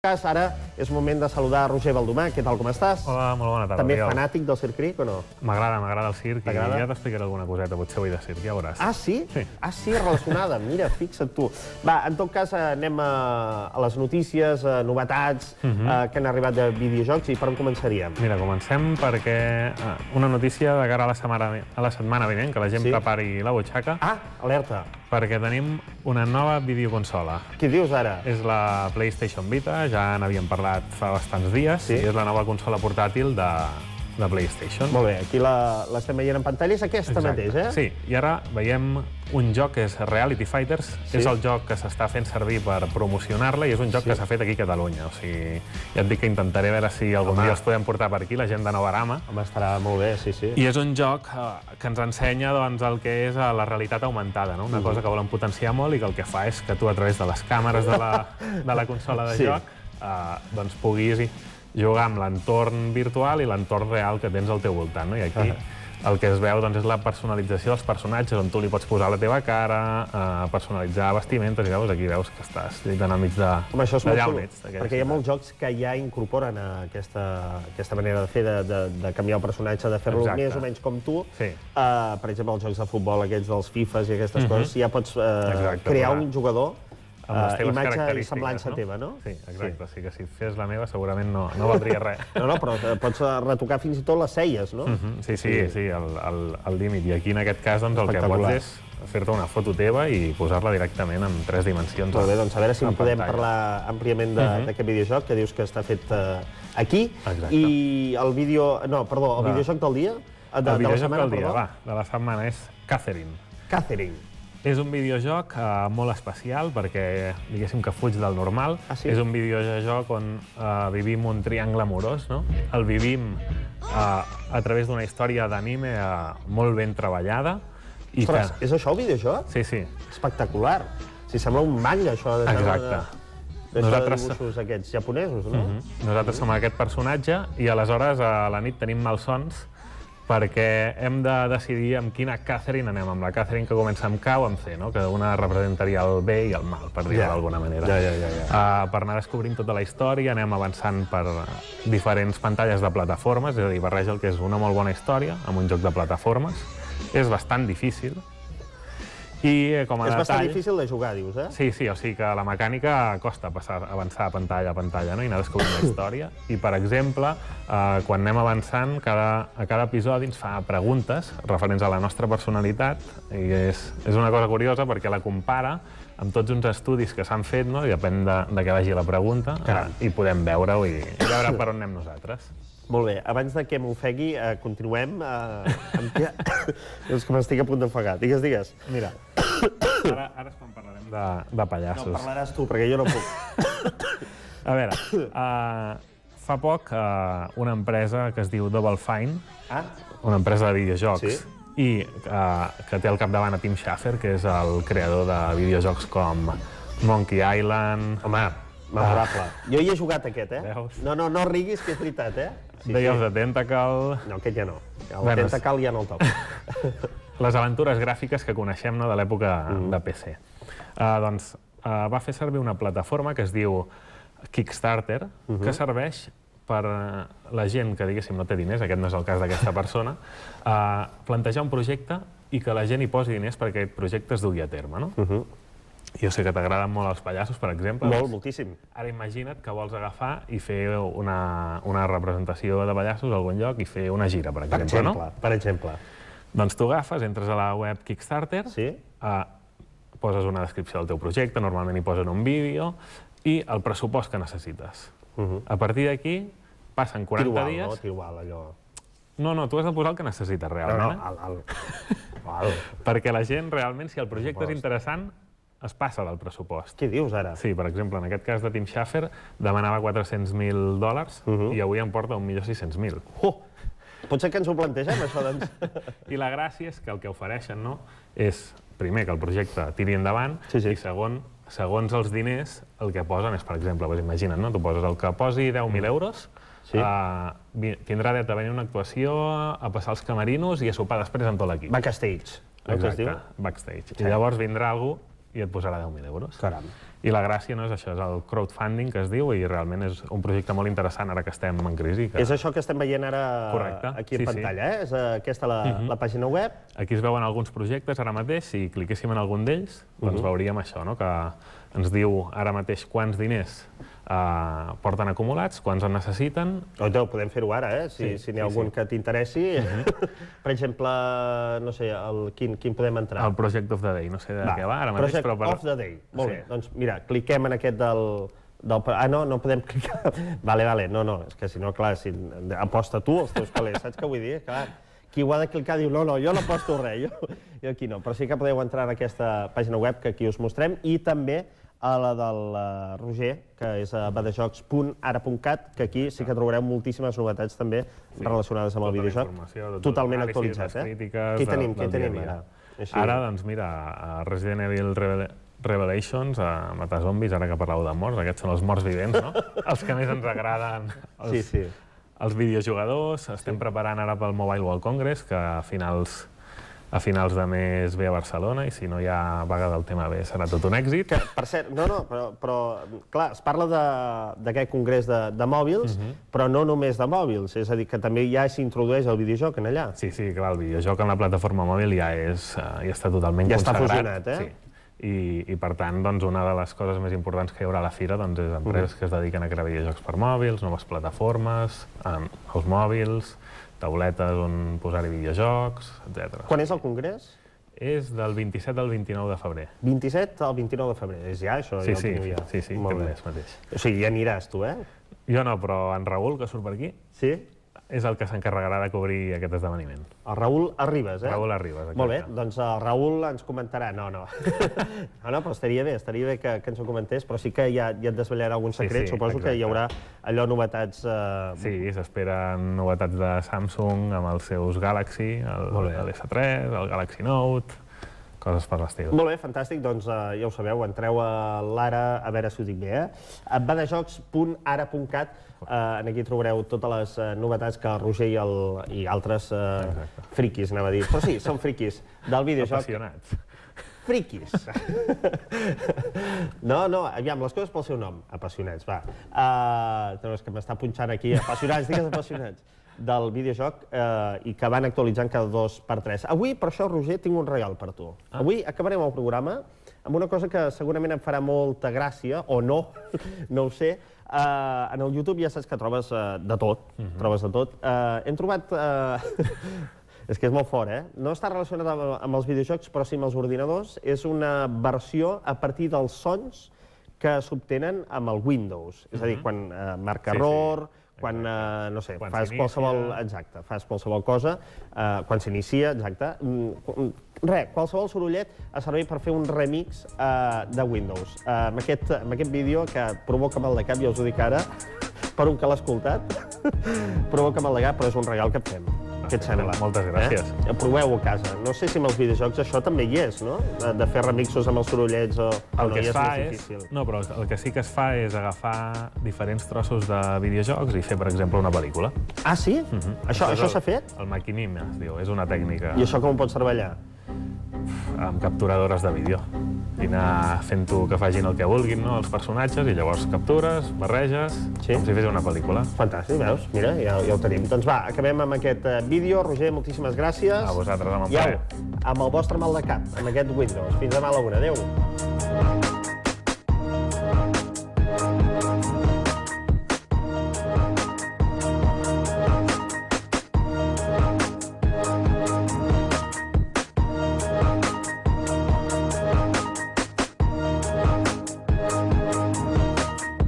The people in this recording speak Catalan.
Ara és moment de saludar Roger Baldomà. Què tal, com estàs? Hola, molt bona tarda. També fanàtic del Circ Cric o no? M'agrada el circ i ja t'explicaré alguna coseta, potser avui de circ, ja veuràs. Ah, sí? Sí. Ah, sí, relacionada. Mira, fixa't tu. Va, en tot cas, anem a les notícies, novetats que han arribat de videojocs i per on començaríem? Mira, comencem perquè una notícia de cara a la setmana vinent, que la gent prepari la butxaca. Ah, alerta. Perquè tenim una nova videoconsola. Què dius ara? És la PlayStation Vita, ja n'havíem parlat fa bastants dies, i és la nova consola portàtil de PlayStation. Molt bé, aquí l'estem veient en pantalla, és aquesta mateix, eh? Sí, i ara veiem un joc que és Reality Fighters, és el joc que s'està fent servir per promocionar-la i és un joc que s'ha fet aquí a Catalunya. O sigui, ja et dic que intentaré veure si algun dia els podem portar per aquí, la gent de Novarama. Home, estarà molt bé, sí, sí. I és un joc que ens ensenya el que és la realitat augmentada, una cosa que volen potenciar molt i que el que fa és que tu, a través de les càmeres de la consola de joc, doncs puguis jugar amb l'entorn virtual i l'entorn real que tens al teu voltant. I aquí el que es veu és la personalització dels personatges, on tu li pots posar la teva cara, personalitzar vestimentes, i aquí veus que estàs lluitant enmig d'allà on ets. Perquè hi ha molts jocs que ja incorporen aquesta manera de fer, de canviar el personatge, de fer-lo més o menys com tu. Per exemple, els jocs de futbol, aquests dels Fifes i aquestes coses, ja pots crear un jugador imatge i semblança teva, no? Sí, exacte. Sí que si fes la meva segurament no valdria res. No, però pots retocar fins i tot les celles, no? Sí, al límit. I aquí, en aquest cas, el que pots és fer-te una foto teva i posar-la directament en 3 dimensions. Molt bé, doncs a veure si en podem parlar àmpliament d'aquest videojoc, que dius que està fet aquí. I el videojoc del dia? El videojoc del dia, va, de la setmana és Catherine. Catherine. És un videojoc molt especial perquè, diguéssim, que fuig del normal. És un videojoc on vivim un triangle amorós, no? El vivim a través d'una història d'anime molt ben treballada. Ostres, és això el videojoc? Sí, sí. Espectacular. Si sembla un manga, això. Exacte. De dibuixos aquests japonesos, no? Nosaltres som aquest personatge i aleshores a la nit tenim malsons perquè hem de decidir amb quina Catherine anem, amb la Catherine que comença amb K o amb C, que una representaria el bé i el mal, per dir-ho d'alguna manera. Per anar descobrint tota la història anem avançant per diferents pantalles de plataformes, és a dir, barreja el que és una molt bona història amb un joc de plataformes. És bastant difícil. És bastant difícil de jugar, dius, eh? Sí, o sigui que la mecànica costa avançar pantalla a pantalla i anar descobrint la història. I, per exemple, quan anem avançant, a cada episodi ens fa preguntes referents a la nostra personalitat i és una cosa curiosa perquè la compara amb tots uns estudis que s'han fet, i depèn de què vagi la pregunta, i podem veure-ho i veure per on anem nosaltres. Molt bé, abans que m'ofegui, continuem. És que m'estic a punt d'ofegar. Digues. Mira, ara és quan parlarem de pallassos. No, parlaràs tu, perquè jo no puc. A veure, fa poc una empresa que es diu Double Fine, una empresa de videojocs, i que té al capdavant a Tim Schafer, que és el creador de videojocs com Monkey Island... Home, memorable. Jo hi he jugat aquest, eh? No riguis, que és veritat, eh? Day of the Tentacle... No, aquest ja no. El Tentacle ja no el toco. Les aventures gràfiques que coneixem de l'època de PC. Doncs va fer servir una plataforma que es diu Kickstarter, que serveix per la gent que, diguéssim, no té diners, aquest no és el cas d'aquesta persona, plantejar un projecte i que la gent hi posi diners perquè aquest projecte es dugui a terme, no? Jo sé que t'agraden molt els pallassos, per exemple. Molt, moltíssim. Ara imagina't que vols agafar i fer una representació de pallassos a algun lloc i fer una gira, per exemple, no? Per exemple. Doncs tu agafes, entres a la web Kickstarter, poses una descripció del teu projecte, normalment hi posen un vídeo, i el pressupost que necessites. A partir d'aquí, passen 40 dies... Igual, allò... No, tu has de posar el que necessites realment. Perquè la gent, realment, si el projecte és interessant, es passa del pressupost. Què dius ara? Sí, per exemple, en aquest cas de Tim Schafer demanava $400.000 i avui em porta $1.600.000. Potser que ens ho plantegem, això, doncs. I la gràcia és que el que ofereixen és, primer, que el projecte tiri endavant i segons els diners, el que posen és, per exemple, imagina't, tu poses el que posi 10.000 euros, tindrà dret a venir una actuació, a passar els camerinos i a sopar després amb tot l'equip. Backstage. Exacte, backstage. I llavors vindrà algú i et posarà 10.000 euros. Caram. I la gràcia no és això, és el crowdfunding que es diu, i realment és un projecte molt interessant ara que estem en crisi. És això que estem veient ara aquí en pantalla, eh? És aquesta la pàgina web. Aquí es veuen alguns projectes ara mateix, si cliquéssim en algun d'ells, doncs veuríem això, que ens diu ara mateix quants diners porten acumulats, quants en necessiten. Podem fer-ho ara, si n'hi ha algun que t'interessi. Per exemple, no sé, quin podem entrar? El Project of the Day, no sé de què va ara mateix. Project of the Day, molt bé. Doncs mira, cliquem en aquest del... no podem clicar. Vale, no, és que si no, clar, aposta tu els teus calés, saps què vull dir? Clar, qui ho ha de clicar diu, no, jo no aposto res, jo aquí no. Però sí que podeu entrar en aquesta pàgina web que aquí us mostrem, i també a la del Roger, que és a badajocs.ara.cat, que aquí sí que trobareu moltíssimes novetats també relacionades amb el videojoc. Totalment actualitzat, eh? Què tenim ara? Ara, doncs mira, Resident Evil Revelations, matar zombis, ara que parleu de morts, aquests són els morts vivents, no? Els que més ens agraden els videojugadors. Estem preparant ara pel Mobile World Congress, que a finals de mes ve a Barcelona, i si no hi ha vaga del tema B serà tot un èxit. Per cert, però clar, es parla d'aquest congrés de mòbils, però no només de mòbils, és a dir, que també ja s'introdueix el videojoc en allà. Sí, clar, el videojoc en la plataforma mòbil ja està totalment consagrat. Ja està fusionat, eh? Sí. I per tant, una de les coses més importants que hi haurà a la fira és empreses que es dediquen a crear videojocs per mòbils, noves plataformes, els mòbils, tauletes on posar-hi videojocs, etc. Quan és el congrés? És del 27 al 29 de febrer. 27 al 29 de febrer, és ja això? Sí, aquest mes mateix. O sigui, ja aniràs tu, eh? Jo no, però en Raül, que surt per aquí, sí? És el que s'encarregarà de cobrir aquest esdeveniment. El Raül Arribas, eh? Raül Arribas, exacte. Molt bé, doncs el Raül ens comentarà. No, però estaria bé que ens ho comentés, però sí que ja et desvetllarà algun secret. Suposo que hi haurà allò novetats... Sí, s'esperen novetats de Samsung amb els seus Galaxy, l'S3, el Galaxy Note, coses per l'estil. Molt bé, fantàstic, doncs ja ho sabeu, entreu a l'Ara, a veure si ho dic bé, a badajocs.ara.cat. Aquí trobareu totes les novetats que el Roger i altres friquis, anava a dir. Però sí, són friquis del videojoc. Apassionats. Friquis. No, aviam, les coses pel seu nom. Apassionats, va. És que m'està punxant aquí. Apassionats, digues apassionats. Del videojoc i que van actualitzant cada 2x3. Avui, per això, Roger, tinc un regal per tu. Avui acabarem el programa amb una cosa que segurament em farà molta gràcia, o no, no ho sé. En el YouTube ja saps que trobes de tot, Hem trobat... És que és molt fort, eh? No està relacionat amb els videojocs, però sí amb els ordinadors. És una versió a partir dels sons que s'obtenen amb el Windows. És a dir, quan marca error, quan, no sé, fas qualsevol cosa, quan s'inicia, exacte. Qualsevol sorollet ha servit per fer un remix de Windows. Amb aquest vídeo, que provoca mal de cap, ja us ho dic ara, per un que l'ha escoltat, provoca mal de cap, però és un regal que et fem. Què et sembla? Moltes gràcies. Proveu-ho a casa. No sé si amb els videojocs això també hi és, no? De fer remixos amb els sorollets o... El que es fa és... No, però el que sí que es fa és agafar diferents trossos de videojocs i fer, per exemple, una pel·lícula. Ah, sí? Això s'ha fet? El maquinime, es diu. És una tècnica... I això com ho pots treballar? Amb capturadores de vídeo. I anar fent-ho que facin el que vulguin, no?, els personatges, i llavors captures, barreges, com si fes una pel·lícula. Fantàstic, veus? Mira, ja ho tenim. Doncs va, acabem amb aquest vídeo. Roger, moltíssimes gràcies. A vosaltres, amb el plaer. Amb el vostre mal de cap, amb aquest Windows. Fins demà a la 1. Adéu.